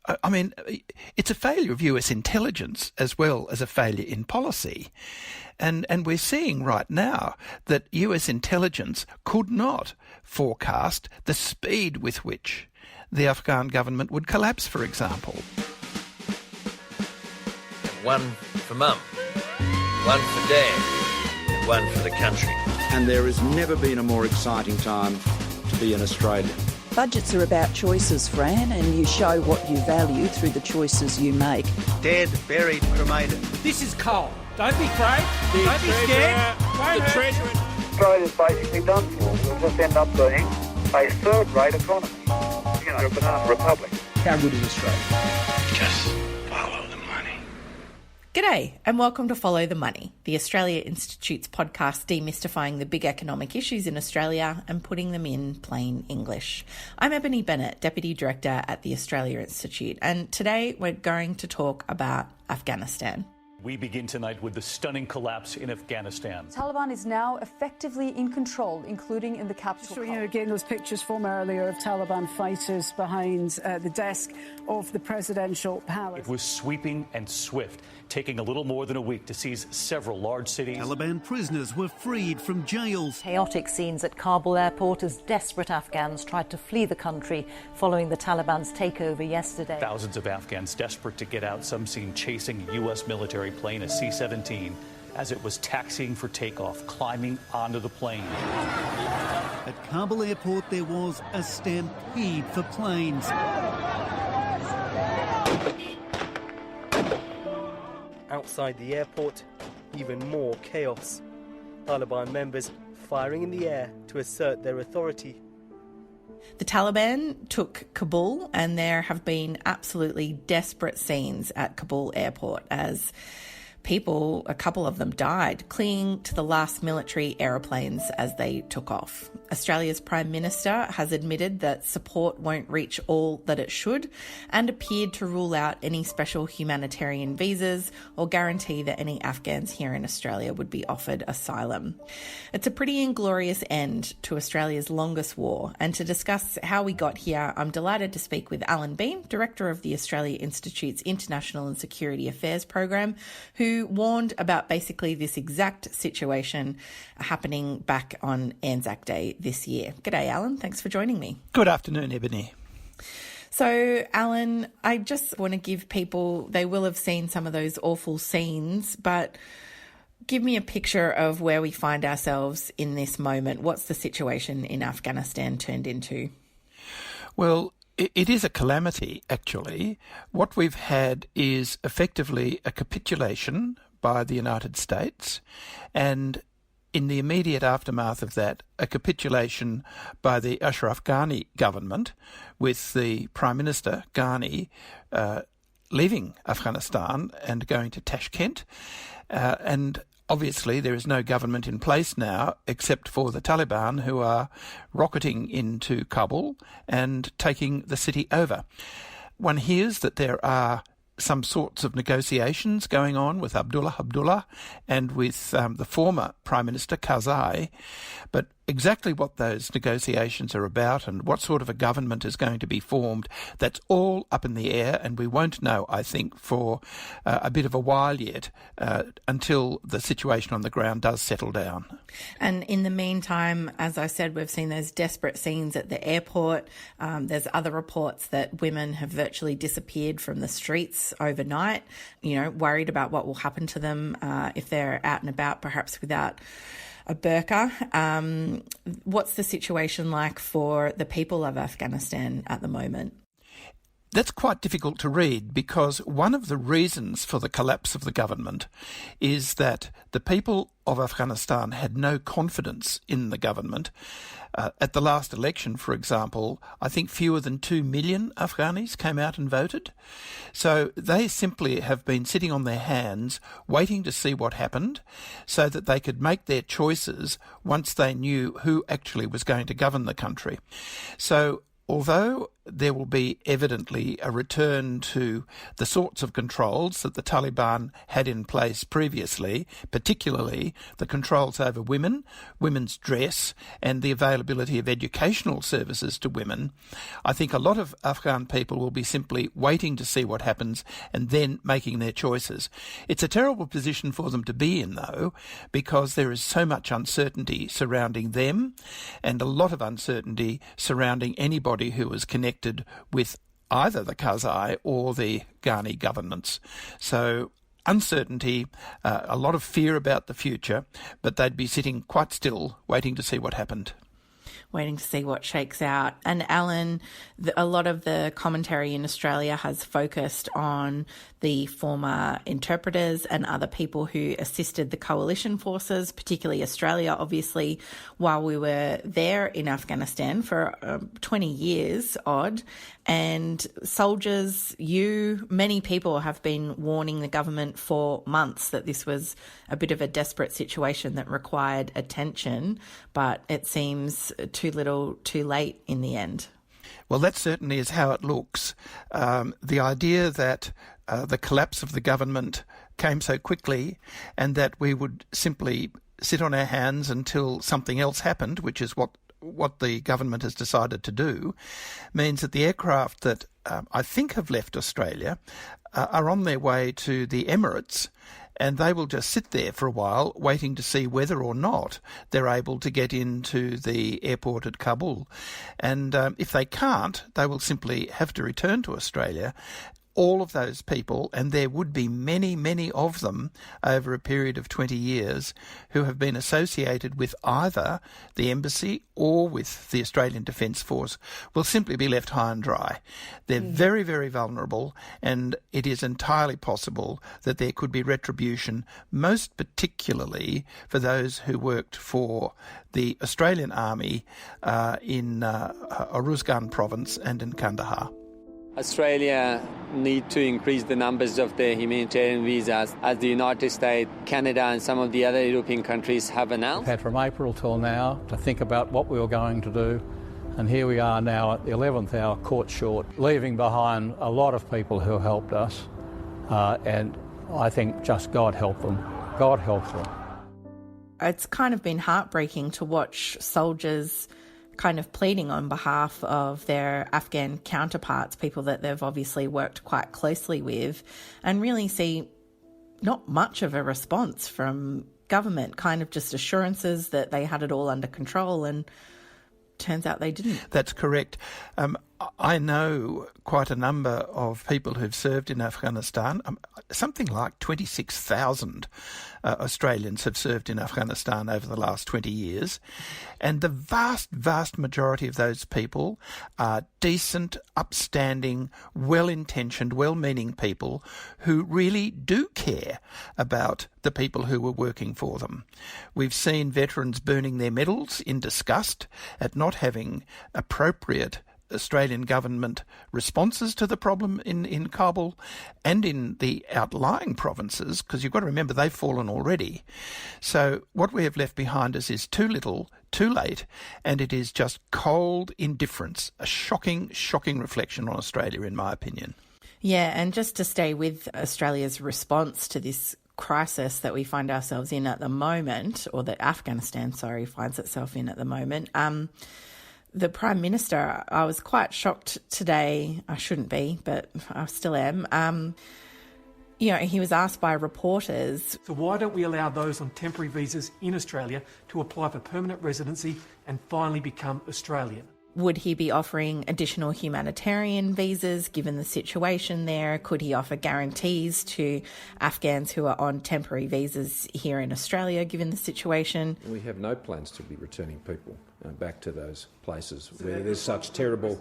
I mean, it's a failure of US intelligence as well as a failure in policy. And we're seeing right now that US intelligence could not forecast the speed with which the Afghan government would collapse, for example. One for Mum, one for Dad, and one for the country. And there has never been a more exciting time to be an Australian. Budgets are about choices, Fran, and you show what you value through the choices you make. Dead, buried, cremated. This is coal. Don't be afraid. Don't be scared. The Treasurer. Australia's basically done for. We'll just end up being a third-rate economy. You know, a banana republic. How good is Australia? Just follow the money. G'day and welcome to Follow the Money, the Australia Institute's podcast demystifying the big economic issues in Australia and putting them in plain English. I'm Ebony Bennett, Deputy Director at the Australia Institute, and today we're going to talk about Afghanistan. We begin tonight with the stunning collapse in Afghanistan. Taliban is now effectively in control, including in the capital. So, again, those pictures from earlier of Taliban fighters behind the desk of the presidential palace. It was sweeping and swift, taking a little more than a week to seize several large cities. Taliban prisoners were freed from jails. Chaotic scenes at Kabul airport as desperate Afghans tried to flee the country following the Taliban's takeover yesterday. Thousands of Afghans desperate to get out, some seen chasing a U.S. military plane, a C-17, as it was taxiing for takeoff, climbing onto the plane. At Kabul airport, there was a stampede for planes. Outside the airport, even more chaos. Taliban members firing in the air to assert their authority. The Taliban took Kabul, and there have been absolutely desperate scenes at Kabul airport as people, a couple of them died, clinging to the last military aeroplanes as they took off. Australia's Prime Minister has admitted that support won't reach all that it should and appeared to rule out any special humanitarian visas or guarantee that any Afghans here in Australia would be offered asylum. It's a pretty inglorious end to Australia's longest war, and to discuss how we got here, I'm delighted to speak with Allan Behm, Director of the Australia Institute's International and Security Affairs Program, who warned about basically this exact situation happening back on Anzac Day this year. G'day, Allan. Thanks for joining me. Good afternoon, Ebony. So, Allan, I just want to give people, they will have seen some of those awful scenes, but give me a picture of where we find ourselves in this moment. What's the situation in Afghanistan turned into? Well, it is a calamity, actually. What we've had is effectively a capitulation by the United States, and in the immediate aftermath of that, a capitulation by the Ashraf Ghani government, with the Prime Minister, Ghani, leaving Afghanistan and going to Tashkent. And obviously there is no government in place now except for the Taliban, who are rocketing into Kabul and taking the city over. One hears that there are some sorts of negotiations going on with Abdullah and with the former Prime Minister Karzai, but exactly what those negotiations are about and what sort of a government is going to be formed, that's all up in the air, and we won't know, I think, for a bit of a while yet until the situation on the ground does settle down. And in the meantime, as I said, we've seen those desperate scenes at the airport. There's other reports that women have virtually disappeared from the streets overnight, worried about what will happen to them if they're out and about, perhaps without a burqa. What's the situation like for the people of Afghanistan at the moment? That's quite difficult to read, because one of the reasons for the collapse of the government is that the people of Afghanistan had no confidence in the government. At the last election, for example, I think fewer than 2 million Afghanis came out and voted. So they simply have been sitting on their hands waiting to see what happened so that they could make their choices once they knew who actually was going to govern the country. So although there will be evidently a return to the sorts of controls that the Taliban had in place previously, particularly the controls over women, women's dress, and the availability of educational services to women. I think a lot of Afghan people will be simply waiting to see what happens and then making their choices. It's a terrible position for them to be in, though, because there is so much uncertainty surrounding them and a lot of uncertainty surrounding anybody who is connected with either the Karzai or the Ghani governments. So uncertainty, a lot of fear about the future, but they'd be sitting quite still waiting to see what happened. Waiting to see what shakes out. And Allan, a lot of the commentary in Australia has focused on the former interpreters and other people who assisted the coalition forces, particularly Australia, obviously, while we were there in Afghanistan for 20 years odd. And soldiers, many people have been warning the government for months that this was a bit of a desperate situation that required attention, but it seems too little, too late in the end. Well, that certainly is how it looks. The idea that the collapse of the government came so quickly and that we would simply sit on our hands until something else happened, which is what the government has decided to do, means that the aircraft that I think have left Australia are on their way to the Emirates, and they will just sit there for a while waiting to see whether or not they're able to get into the airport at Kabul. And if they can't, they will simply have to return to Australia. All of those people, and there would be many, many of them over a period of 20 years who have been associated with either the embassy or with the Australian Defence Force, will simply be left high and dry. They're very, very vulnerable, and it is entirely possible that there could be retribution, most particularly for those who worked for the Australian Army in Uruzgan province and in Kandahar. Australia need to increase the numbers of the humanitarian visas, as the United States, Canada and some of the other European countries have announced. We've had from April till now to think about what we were going to do, and here we are now at the 11th hour, caught short, leaving behind a lot of people who helped us, and I think just God help them. God help them. It's kind of been heartbreaking to watch soldiers kind of pleading on behalf of their Afghan counterparts, people that they've obviously worked quite closely with, and really see not much of a response from government, kind of just assurances that they had it all under control, and turns out they didn't. That's correct. I know quite a number of people who've served in Afghanistan. Something like 26,000 Australians have served in Afghanistan over the last 20 years. And the vast, vast majority of those people are decent, upstanding, well-intentioned, well-meaning people who really do care about the people who were working for them. We've seen veterans burning their medals in disgust at not having appropriate Australian government responses to the problem in Kabul and in the outlying provinces, because you've got to remember they've fallen already. So what we have left behind us is too little, too late, and it is just cold indifference, a shocking, shocking reflection on Australia, in my opinion. Yeah, and just to stay with Australia's response to this crisis that we find ourselves in at the moment, or that Afghanistan, finds itself in at the moment, the Prime Minister, I was quite shocked today. I shouldn't be, but I still am. He was asked by reporters, So why don't we allow those on temporary visas in Australia to apply for permanent residency and finally become Australian? would he be offering additional humanitarian visas given the situation there? Could he offer guarantees to Afghans who are on temporary visas here in Australia given the situation? We have no plans to be returning people back to those places where there's such terrible,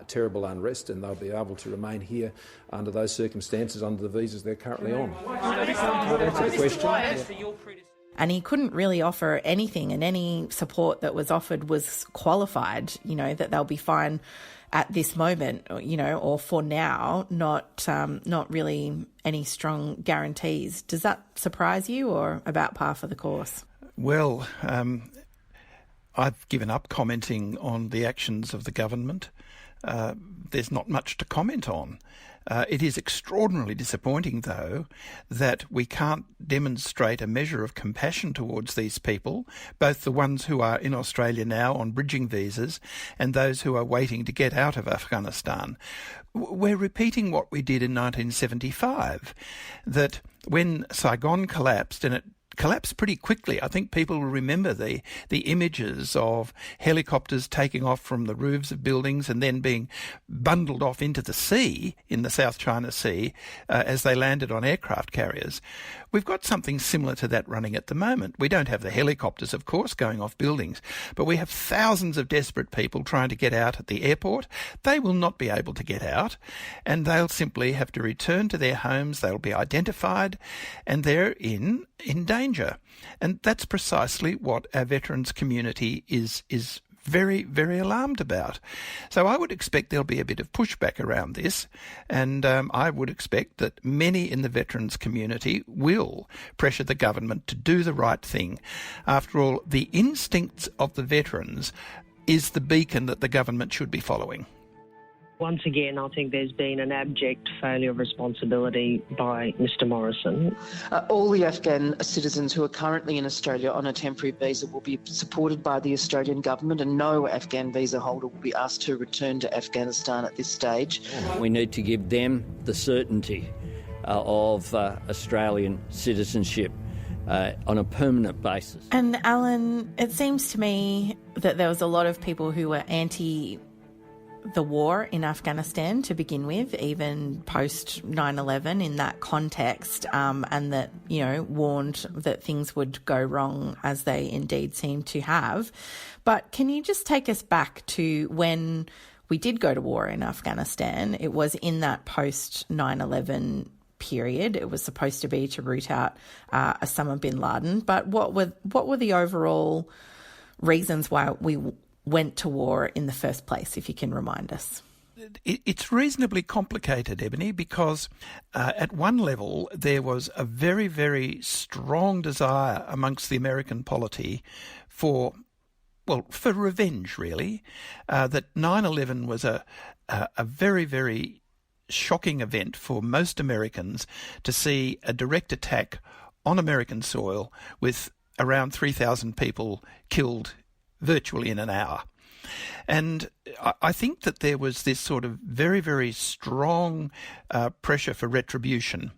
terrible unrest, and they'll be able to remain here under those circumstances, under the visas they're currently on. That's a question. And he couldn't really offer anything, and any support that was offered was qualified, that they'll be fine at this moment, or for now, not really any strong guarantees. Does that surprise you, or about par for the course? Well, I've given up commenting on the actions of the government. there's not much to comment on. It is extraordinarily disappointing, though, that we can't demonstrate a measure of compassion towards these people, both the ones who are in Australia now on bridging visas and those who are waiting to get out of Afghanistan. We're repeating what we did in 1975, that when Saigon collapsed, and it collapsed pretty quickly. I think people will remember the images of helicopters taking off from the roofs of buildings and then being bundled off into the sea, in the South China Sea, as they landed on aircraft carriers. We've got something similar to that running at the moment. We don't have the helicopters, of course, going off buildings, but we have thousands of desperate people trying to get out at the airport. They will not be able to get out, and they'll simply have to return to their homes. They'll be identified, and they're in danger. And that's precisely what our veterans community is very, very alarmed about. So I would expect there'll be a bit of pushback around this, and I would expect that many in the veterans community will pressure the government to do the right thing. After all, the instincts of the veterans is the beacon that the government should be following. Once again, I think there's been an abject failure of responsibility by Mr Morrison. All the Afghan citizens who are currently in Australia on a temporary visa will be supported by the Australian government, and no Afghan visa holder will be asked to return to Afghanistan at this stage. We need to give them the certainty of Australian citizenship on a permanent basis. And Allan, it seems to me that there was a lot of people who were anti the war in Afghanistan to begin with, even post 9/11 in that context, and that, warned that things would go wrong, as they indeed seem to have. But can you just take us back to when we did go to war in Afghanistan? It was in that post 9/11 period. It was supposed to be to root out Osama bin Laden. But what were the overall reasons why we went to war in the first place, if you can remind us? It's reasonably complicated, Ebony, because at one level there was a very, very strong desire amongst the American polity for revenge, really. That 9/11 was a very, very shocking event for most Americans, to see a direct attack on American soil with around 3,000 people killed virtually in an hour. And I think that there was this sort of very, very strong pressure for retribution.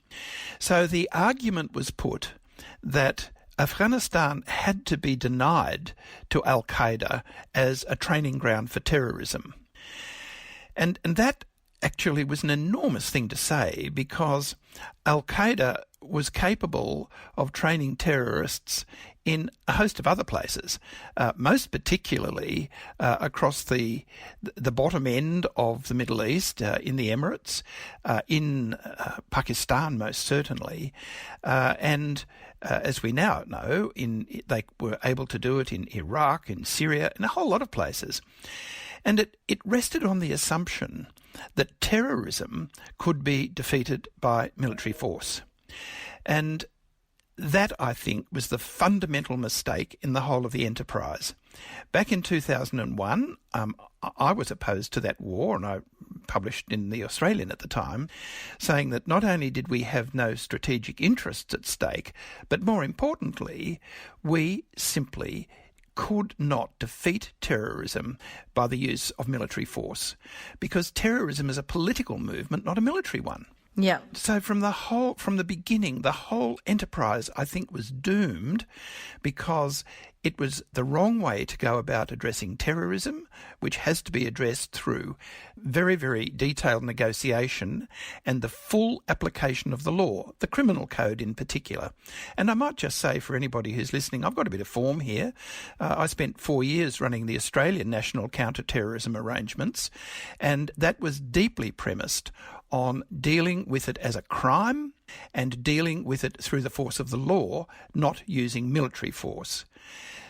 So the argument was put that Afghanistan had to be denied to Al-Qaeda as a training ground for terrorism. And that actually was an enormous thing to say, because Al-Qaeda was capable of training terrorists in a host of other places, most particularly across the bottom end of the Middle East, in the Emirates, in Pakistan most certainly, and as we now know, they were able to do it in Iraq, in Syria, in a whole lot of places. And it rested on the assumption that terrorism could be defeated by military force. And that, I think, was the fundamental mistake in the whole of the enterprise. Back in 2001, I was opposed to that war, and I published in The Australian at the time, saying that not only did we have no strategic interests at stake, but more importantly, we simply could not defeat terrorism by the use of military force, because terrorism is a political movement, not a military one. Yeah. So from the beginning, the whole enterprise, I think, was doomed, because it was the wrong way to go about addressing terrorism, which has to be addressed through very, very detailed negotiation and the full application of the law, the criminal code in particular. And I might just say, for anybody who's listening, I've got a bit of form here. I spent 4 years running the Australian National Counter-Terrorism Arrangements, and that was deeply premised on dealing with it as a crime and dealing with it through the force of the law, not using military force.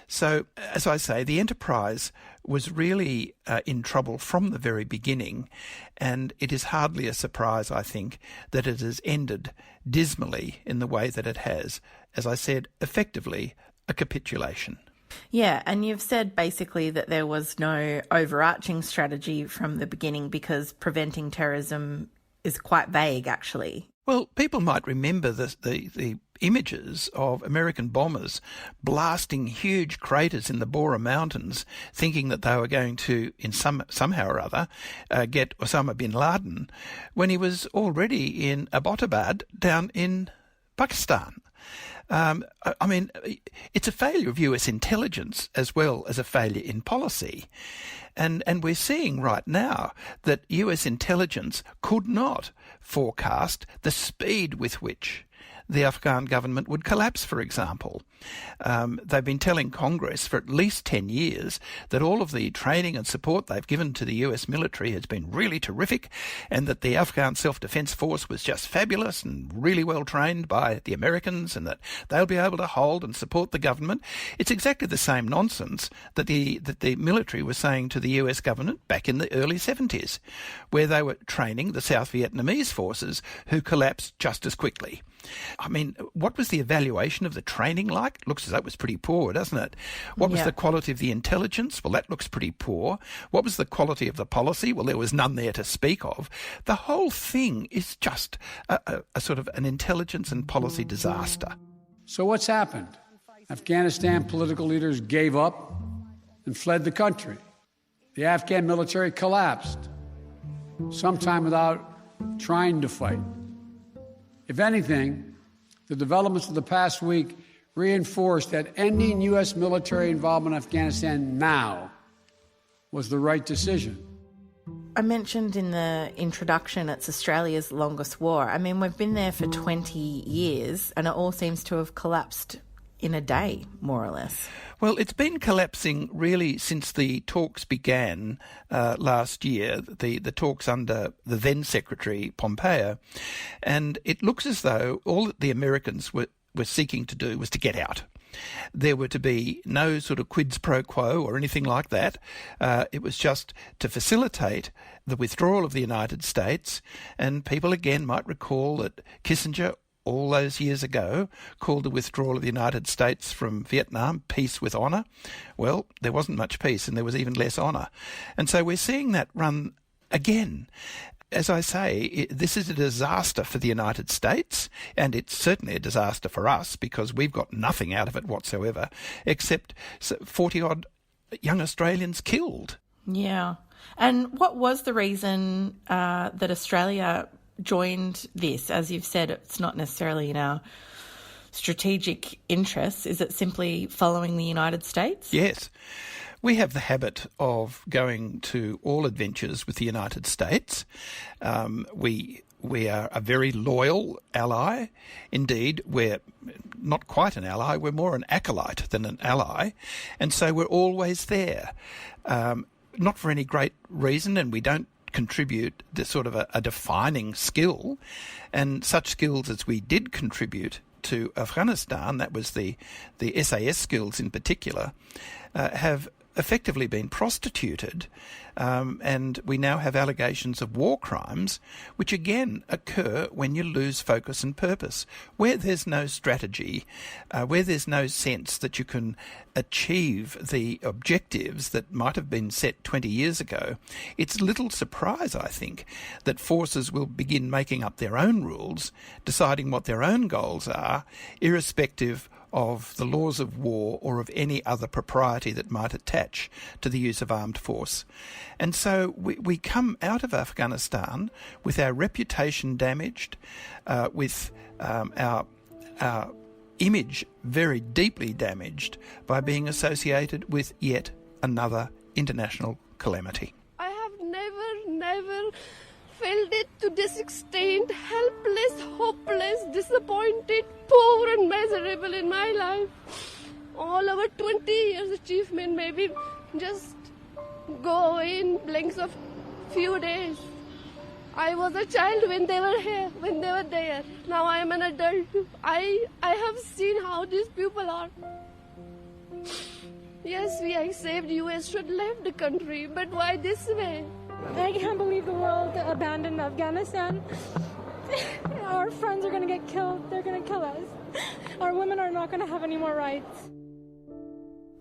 So, as I say, the enterprise was really in trouble from the very beginning, and it is hardly a surprise, I think, that it has ended dismally in the way that it has. As I said, effectively a capitulation. Yeah, and you've said basically that there was no overarching strategy from the beginning because preventing terrorism is quite vague, actually. Well, people might remember the images of American bombers blasting huge craters in the Bora Mountains, thinking that they were going to, somehow or other, get Osama bin Laden, when he was already in Abbottabad down in Pakistan. I mean, it's a failure of US intelligence as well as a failure in policy. And we're seeing right now that US intelligence could not forecast the speed with which the Afghan government would collapse, for example. They've been telling Congress for at least 10 years that all of the training and support they've given to the US military has been really terrific, and that the Afghan Self-Defense Force was just fabulous and really well trained by the Americans, and that they'll be able to hold and support the government. It's exactly the same nonsense that the military was saying to the US government back in the early 70s, where they were training the South Vietnamese forces who collapsed just as quickly. I mean, what was the evaluation of the training like? It looks as though it was pretty poor, doesn't it? What was the quality of the intelligence? Well, that looks pretty poor. What was the quality of the policy? Well, there was none there to speak of. The whole thing is just a sort of an intelligence and policy disaster. So what's happened? Afghanistan political leaders gave up and fled the country. The Afghan military collapsed, sometime without trying to fight. If anything, the developments of the past week reinforced that ending U.S. military involvement in Afghanistan now was the right decision. I mentioned in the introduction it's Australia's longest war. I mean, we've been there for 20 years and it all seems to have collapsed in a day, more or less. Well, it's been collapsing really since the talks began last year, the talks under the then Secretary Pompeo, and it looks as though all that the Americans were seeking to do was to get out. There were to be no sort of quids pro quo or anything like that. It was just to facilitate the withdrawal of the United States, and people again might recall that Kissinger all those years ago called the withdrawal of the United States from Vietnam peace with honour. Well, there wasn't much peace and there was even less honour. And so we're seeing that run again. As I say, this is a disaster for the United States, and it's certainly a disaster for us because we've got nothing out of it whatsoever, except 40-odd young Australians killed. Yeah. And what was the reason that Australia joined this? As you've said, it's not necessarily in our strategic interests. Is it simply following the United States? Yes. We have the habit of going to all adventures with the United States. We are a very loyal ally. Indeed, we're not quite an ally. We're more an acolyte than an ally. And so we're always there. Not for any great reason, and we don't contribute the sort of a defining skill, and such skills as we did contribute to Afghanistan, that was the SAS skills in particular, have effectively been prostituted, and we now have allegations of war crimes, which again occur when you lose focus and purpose. Where there's no strategy, where there's no sense that you can achieve the objectives that might have been set 20 years ago, it's little surprise, I think, that forces will begin making up their own rules, deciding what their own goals are, irrespective of the laws of war or of any other propriety that might attach to the use of armed force. And so we come out of Afghanistan with our reputation damaged, with our image very deeply damaged by being associated with yet another international calamity. I have never felt it to this extent, helpless, hopeless, disappointed, poor and miserable in my life. All our 20 years achievement maybe just go in blinks of few days. I was a child when they were here, when they were there. Now I am an adult. I have seen how these people are. Yes, I saved US should leave the country, but why this way? I can't believe the world abandoned Afghanistan. Our friends are going to get killed. They're going to kill us. Our women are not going to have any more rights.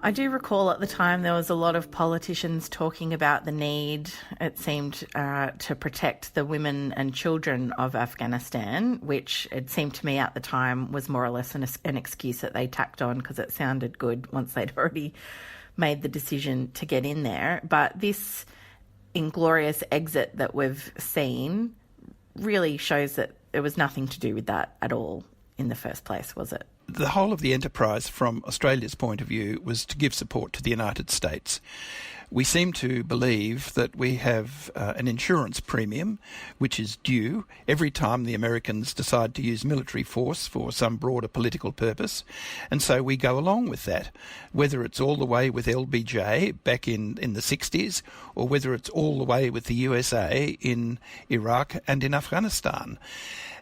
I do recall at the time there was a lot of politicians talking about the need, it seemed, to protect the women and children of Afghanistan, which it seemed to me at the time was more or less an excuse that they tacked on because it sounded good once they'd already made the decision to get in there. But this inglorious exit that we've seen really shows that there was nothing to do with that at all in the first place, was it? The whole of the enterprise from Australia's point of view was to give support to the United States. We seem to believe that we have an insurance premium which is due every time the Americans decide to use military force for some broader political purpose, and so we go along with that, whether it's all the way with LBJ back in the 60s or whether it's all the way with the USA in Iraq and in Afghanistan.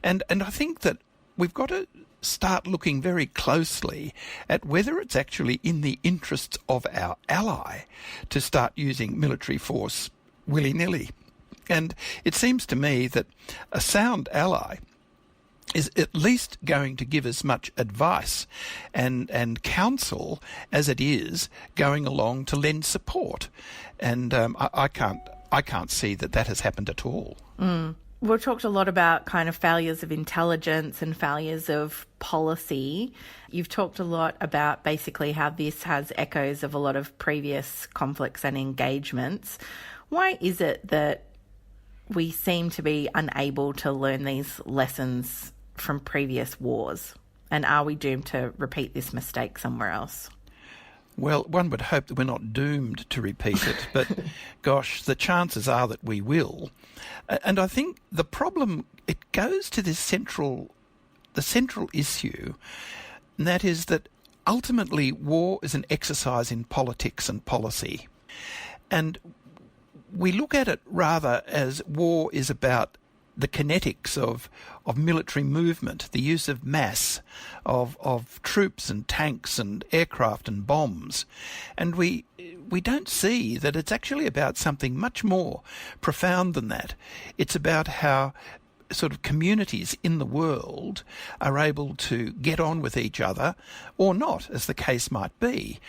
And I think that we've got to start looking very closely at whether it's actually in the interests of our ally to start using military force willy-nilly. And it seems to me that a sound ally is at least going to give as much advice and counsel as it is going along to lend support. And I can't see that has happened at all. Mm. We've talked a lot about kind of failures of intelligence and failures of policy. You've talked a lot about basically how this has echoes of a lot of previous conflicts and engagements. Why is it that we seem to be unable to learn these lessons from previous wars? And are we doomed to repeat this mistake somewhere else? Well, one would hope that we're not doomed to repeat it, but gosh, the chances are that we will. And I think the problem, it goes to the central issue, and that is that ultimately war is an exercise in politics and policy. And we look at it rather as war is about the kinetics of military movement, the use of mass, of troops and tanks and aircraft and bombs. And we don't see that it's actually about something much more profound than that. It's about how sort of communities in the world are able to get on with each other or not, as the case might be.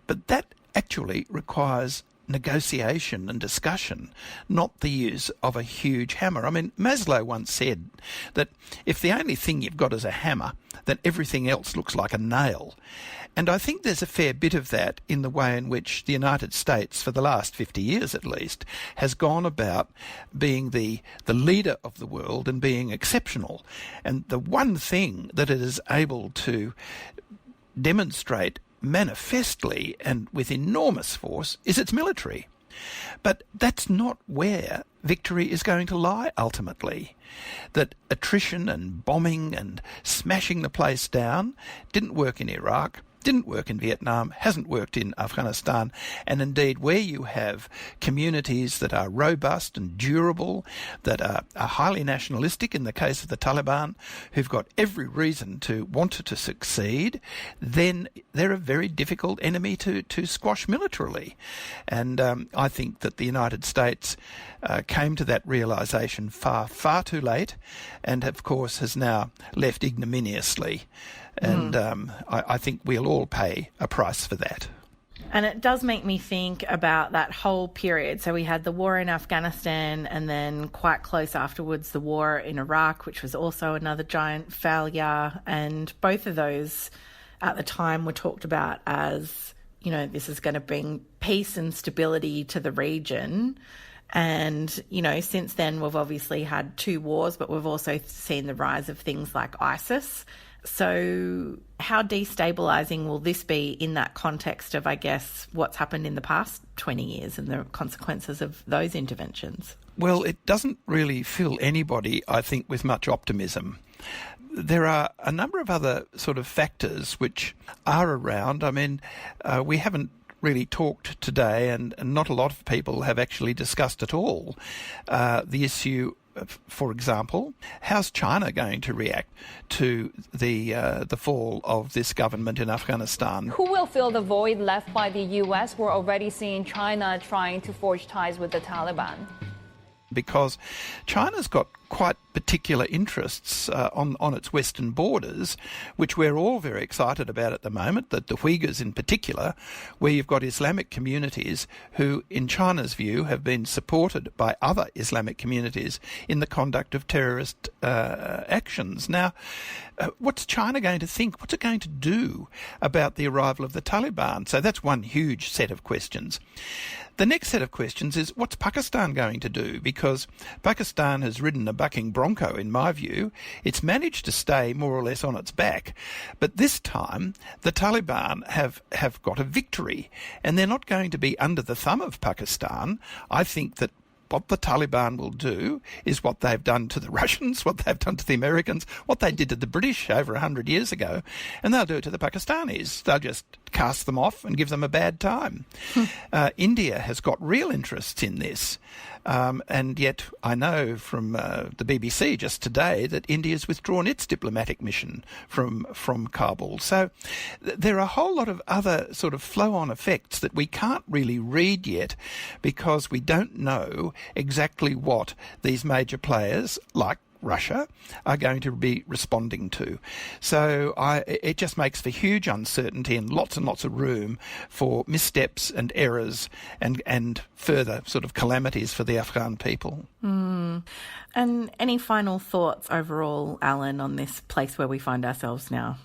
But that actually requires negotiation and discussion, not the use of a huge hammer. I mean, Maslow once said that if the only thing you've got is a hammer, then everything else looks like a nail. And I think there's a fair bit of that in the way in which the United States, for the last 50 years at least, has gone about being the leader of the world and being exceptional. And the one thing that it is able to demonstrate manifestly and with enormous force is its military. But that's not where victory is going to lie ultimately. That attrition and bombing and smashing the place down didn't work in Iraq, didn't work in Vietnam, hasn't worked in Afghanistan, and indeed where you have communities that are robust and durable, that are highly nationalistic in the case of the Taliban, who've got every reason to want to succeed, then they're a very difficult enemy to squash militarily. And I think that the United States came to that realisation far too late, and of course has now left ignominiously. And I think we'll all pay a price for that. And it does make me think about that whole period. So we had the war in Afghanistan, and then quite close afterwards, the war in Iraq, which was also another giant failure. And both of those at the time were talked about as, you know, this is going to bring peace and stability to the region. And, you know, since then we've obviously had 2 wars, but we've also seen the rise of things like ISIS. So how destabilising will this be in that context of, I guess, what's happened in the past 20 years and the consequences of those interventions? Well, it doesn't really fill anybody, I think, with much optimism. There are a number of other sort of factors which are around. I mean, we haven't really talked today, and not a lot of people have actually discussed at all the issue. For example, how's China going to react to the fall of this government in Afghanistan? Who will fill the void left by the U.S.? We're already seeing China trying to forge ties with the Taliban. Because China's got quite particular interests on its western borders, which we're all very excited about at the moment, that the Uyghurs in particular, where you've got Islamic communities who, in China's view, have been supported by other Islamic communities in the conduct of terrorist actions. Now, what's China going to think? What's it going to do about the arrival of the Taliban? So that's one huge set of questions. The next set of questions is, what's Pakistan going to do? Because Pakistan has ridden a bucking bronco, in my view. It's managed to stay more or less on its back. But this time, the Taliban have got a victory, and they're not going to be under the thumb of Pakistan. I think that what the Taliban will do is what they've done to the Russians, what they've done to the Americans, what they did to the British over 100 years ago, and they'll do it to the Pakistanis. They'll just cast them off and give them a bad time. India has got real interests in this, and yet I know from the BBC just today that India's withdrawn its diplomatic mission from Kabul. So there are a whole lot of other sort of flow-on effects that we can't really read yet, because we don't know exactly what these major players like Russia are going to be responding to. So it just makes for huge uncertainty and lots of room for missteps and errors and further sort of calamities for the Afghan people. And any final thoughts overall, Allan, on this place where we find ourselves now?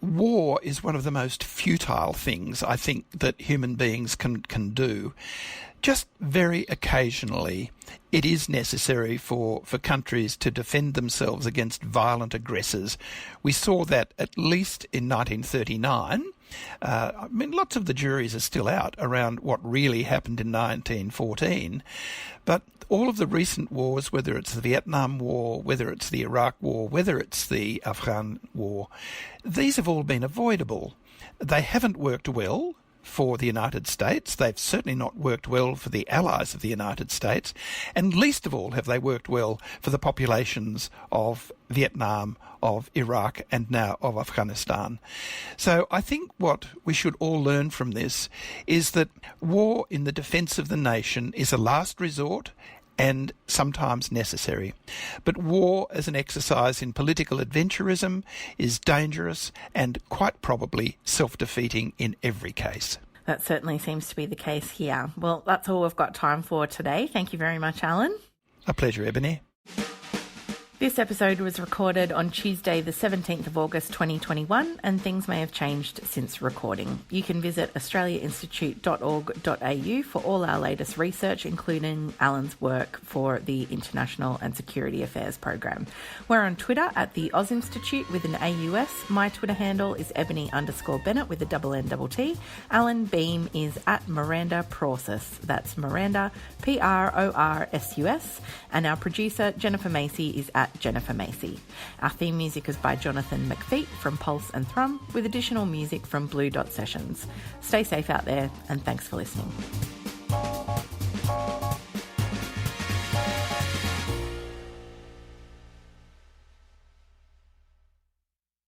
War is one of the most futile things I think that human beings can do. Just very occasionally, it is necessary for countries to defend themselves against violent aggressors. We saw that at least in 1939. Lots of the juries are still out around what really happened in 1914, but all of the recent wars, whether it's the Vietnam War, whether it's the Iraq War, whether it's the Afghan War, these have all been avoidable. They haven't worked well for the United States. They've certainly not worked well for the allies of the United States, and least of all have they worked well for the populations of Vietnam, of Iraq, and now of Afghanistan. So I think what we should all learn from this is that war in the defence of the nation is a last resort and sometimes necessary. But war as an exercise in political adventurism is dangerous and quite probably self-defeating in every case. That certainly seems to be the case here. Well, that's all we've got time for today. Thank you very much, Allan. A pleasure, Ebony. This episode was recorded on Tuesday the 17th of August 2021, and things may have changed since recording. You can visit australiainstitute.org.au for all our latest research, including Allan's work for the International and Security Affairs Program. We're on Twitter at the Oz Institute with an AUS. My Twitter handle is Ebony_Bennett with a NNT. Allan Behm is at Miranda Prosus. That's Miranda, PRORSUS. And our producer, Jennifer Macy, is at Jennifer Macy. Our theme music is by Jonathan McFeet from Pulse and Thrum, with additional music from Blue Dot Sessions. Stay safe out there, and thanks for listening.